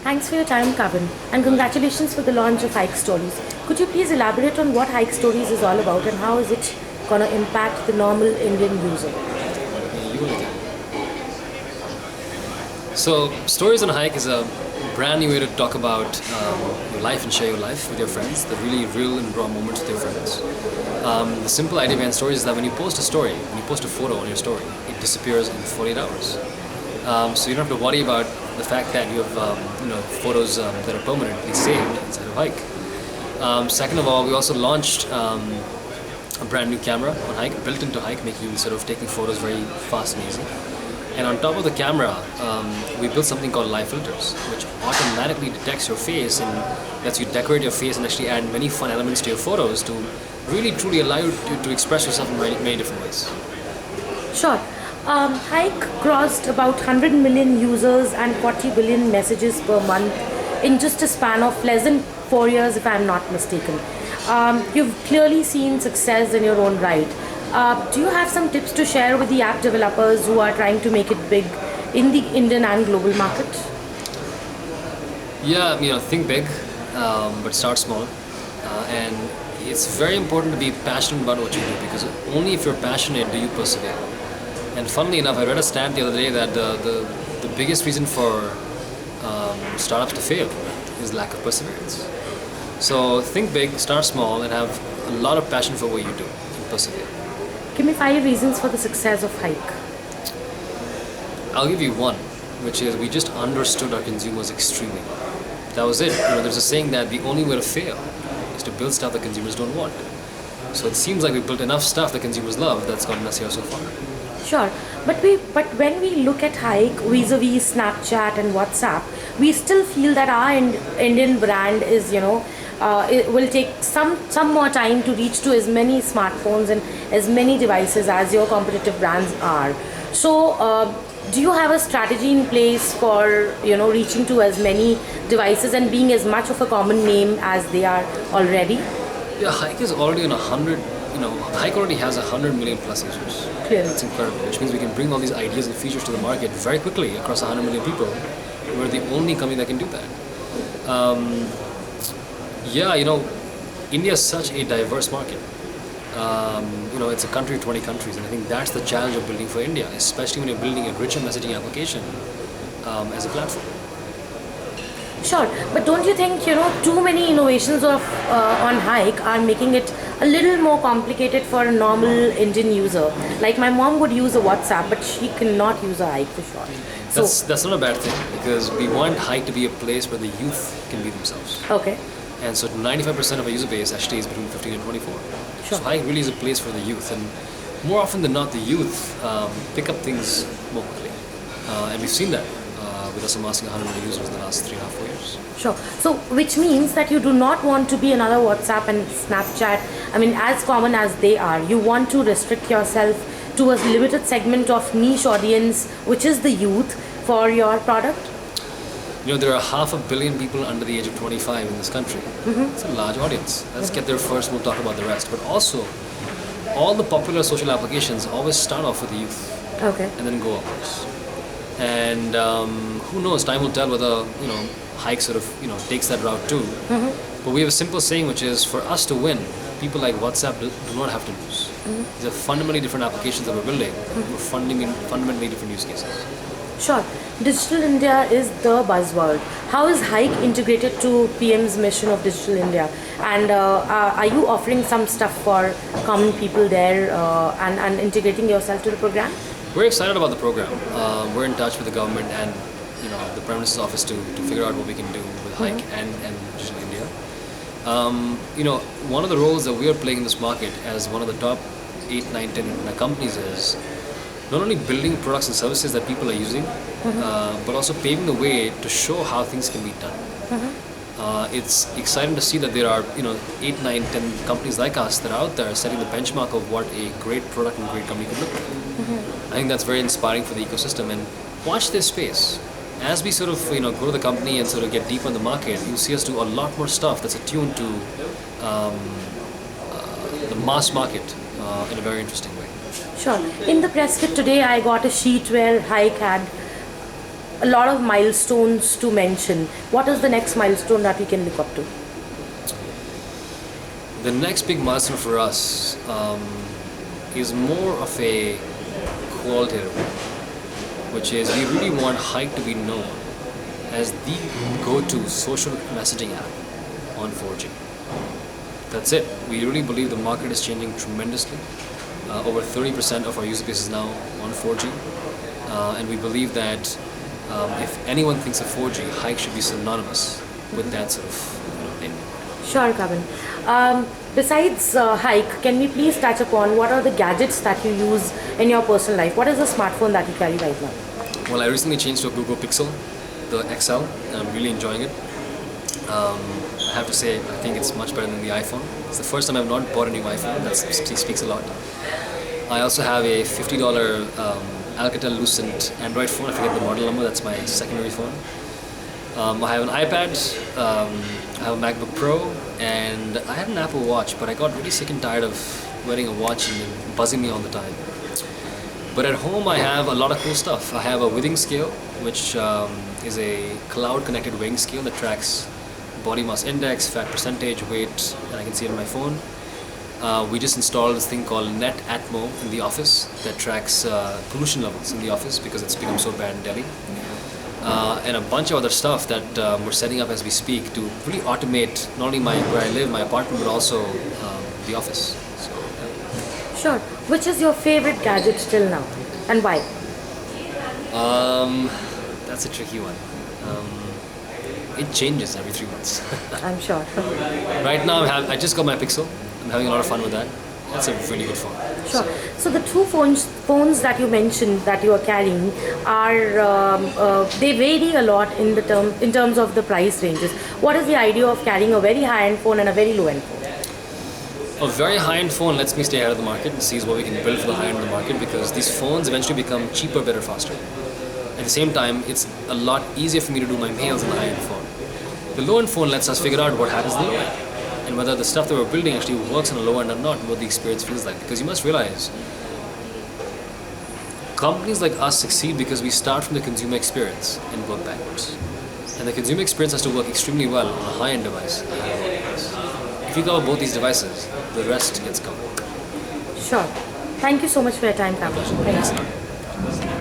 Thanks for your time, Kavan, and congratulations for the launch of Hike Stories. Could you please elaborate on what Hike Stories is all about and how is it going to impact the normal Indian user? So, Stories on a Hike is a brand new way to talk about your life and share your life with your friends, the really real and raw moments with your friends. The simple idea behind stories is that when you post a story, when you post a photo on your story, it disappears in 48 hours. So you don't have to worry about the fact that you have photos that are permanently saved inside of Hike. Second of all, we also launched a brand new camera on Hike, built into Hike, making sort of taking photos very fast and easy. And on top of the camera, we built something called Live Filters, which automatically detects your face and lets you decorate your face and actually add many fun elements to your photos to really truly allow you to express yourself in many different ways. Sure. Hike crossed about 100 million users and 40 billion messages per month in just a span of less than 4 years, if I'm not mistaken. You've clearly seen success in your own right. Do you have some tips to share with the app developers who are trying to make it big in the Indian and global market? Yeah, think big, but start small. And it's very important to be passionate about what you do because only if you're passionate do you persevere. And funnily enough, I read a stat the other day that the biggest reason for startups to fail is lack of perseverance. So think big, start small, and have a lot of passion for what you do and persevere. Give me 5 reasons for the success of Hike. I'll give you one, which is we just understood our consumers extremely well. That was it. There's a saying that the only way to fail is to build stuff that consumers don't want. So it seems like we built enough stuff that consumers love that's gotten us here so far. Sure, but when we look at Hike vis-a-vis Snapchat and WhatsApp, we still feel that our Indian brand is, it will take some more time to reach to as many smartphones and as many devices as your competitive brands are. So, do you have a strategy in place for reaching to as many devices and being as much of a common name as they are already? Yeah, Hike is already on 100. Hike already has 100 million plus users. Clearly. That's incredible, which means we can bring all these ideas and features to the market very quickly across 100 million people. We're the only company that can do that. India is such a diverse market. It's a country of 20 countries, and I think that's the challenge of building for India, especially when you're building a richer messaging application as a platform. Sure, but don't you think too many innovations on Hike are making it a little more complicated for a normal Indian user? Like my mom would use a WhatsApp, but she cannot use a Hike for sure. So That's not a bad thing because we want Hike to be a place where the youth can be themselves. okay, And so 95% of our user base actually is between 15 and 24. Sure. So Hike really is a place for the youth, and more often than not, the youth pick up things more quickly. And we've seen that with us amassing 100 million users in the last 3.5-4 years. sure. So which means that you do not want to be another WhatsApp and Snapchat. I mean, as common as they are, you want to restrict yourself to a limited segment of niche audience, which is the youth, for your product. There are 500 million people under the age of 25 in this country. It's a large audience. Let's get there first, we'll talk about the rest. But also, all the popular social applications always start off with the youth Okay. and then go upwards. And who knows, time will tell whether, Hike sort of, takes that route too. But we have a simple saying, which is for us to win, people like WhatsApp do not have to lose. These are fundamentally different applications that we're building with fundamentally different use cases. Sure. Digital India is the buzzword. How is Hike integrated to PM's mission of Digital India? And are you offering some stuff for common people there and integrating yourself to the program? We're excited about the program. We're in touch with the government and the Prime Minister's office to figure out what we can do with Hike and Digital India. One of the roles that we are playing in this market as one of the top 8, 9, 10 companies is not only building products and services that people are using, but also paving the way to show how things can be done. It's exciting to see that there are 8, 9, 10 companies like us that are out there setting the benchmark of what a great product and great company could look like. I think that's very inspiring for the ecosystem, and watch this space. As we sort of grow the company and sort of get deep on the market, you'll see us do a lot more stuff that's attuned to the mass market in a very interesting way. Sure. In the press kit today, I got a sheet where Hike had a lot of milestones to mention. What is the next milestone that we can look up to? The next big milestone for us is more of a qualitative one, which is we really want Hike to be known as the go-to social messaging app on 4G. That's it. We really believe the market is changing tremendously. Over 30% of our user base is now on 4G, and we believe that if anyone thinks of 4G, Hike should be synonymous with that sort of name. Sure, Kavan. Besides Hike, can we please touch upon what are the gadgets that you use in your personal life? What is the smartphone that you carry right now? Well, I recently changed to a Google Pixel, the XL, and I'm really enjoying it. I have to say, I think it's much better than the iPhone. It's the first time I've not bought a new iPhone. That speaks a lot. I also have a $50 Alcatel-Lucent Android phone. I forget the model number. That's my secondary phone. I have an iPad. I have a MacBook Pro, and I had an Apple Watch, but I got really sick and tired of wearing a watch and it buzzing me all the time. But at home, I have a lot of cool stuff. I have a Withings scale, which is a cloud-connected weighing scale that tracks body mass index, fat percentage, weight, and I can see it on my phone. We just installed this thing called Net Atmo in the office that tracks pollution levels in the office because it's become so bad in Delhi. And a bunch of other stuff that we're setting up as we speak to really automate not only where I live, my apartment, but also the office. So, yeah. Sure. Which is your favorite gadget till now, and why? That's a tricky one. It changes every 3 months. I'm sure. Right now, I just got my Pixel. I'm having a lot of fun with that. That's a really good phone. Sure. So the two phones that you mentioned that you are carrying are they vary a lot in terms of the price ranges. What is the idea of carrying a very high-end phone and a very low-end phone? A very high-end phone lets me stay ahead of the market and sees what we can build for the high-end of the market because these phones eventually become cheaper, better, faster. At the same time, it's a lot easier for me to do my mails on the high-end phone. The low-end phone lets us figure out what happens in the low end and whether the stuff that we're building actually works on the low end or not and what the experience feels like. Because you must realize, companies like us succeed because we start from the consumer experience and work backwards. And the consumer experience has to work extremely well on a high-end device. If you cover both these devices, the rest gets covered. Sure. Thank you so much for your time, Kavan. Thank you.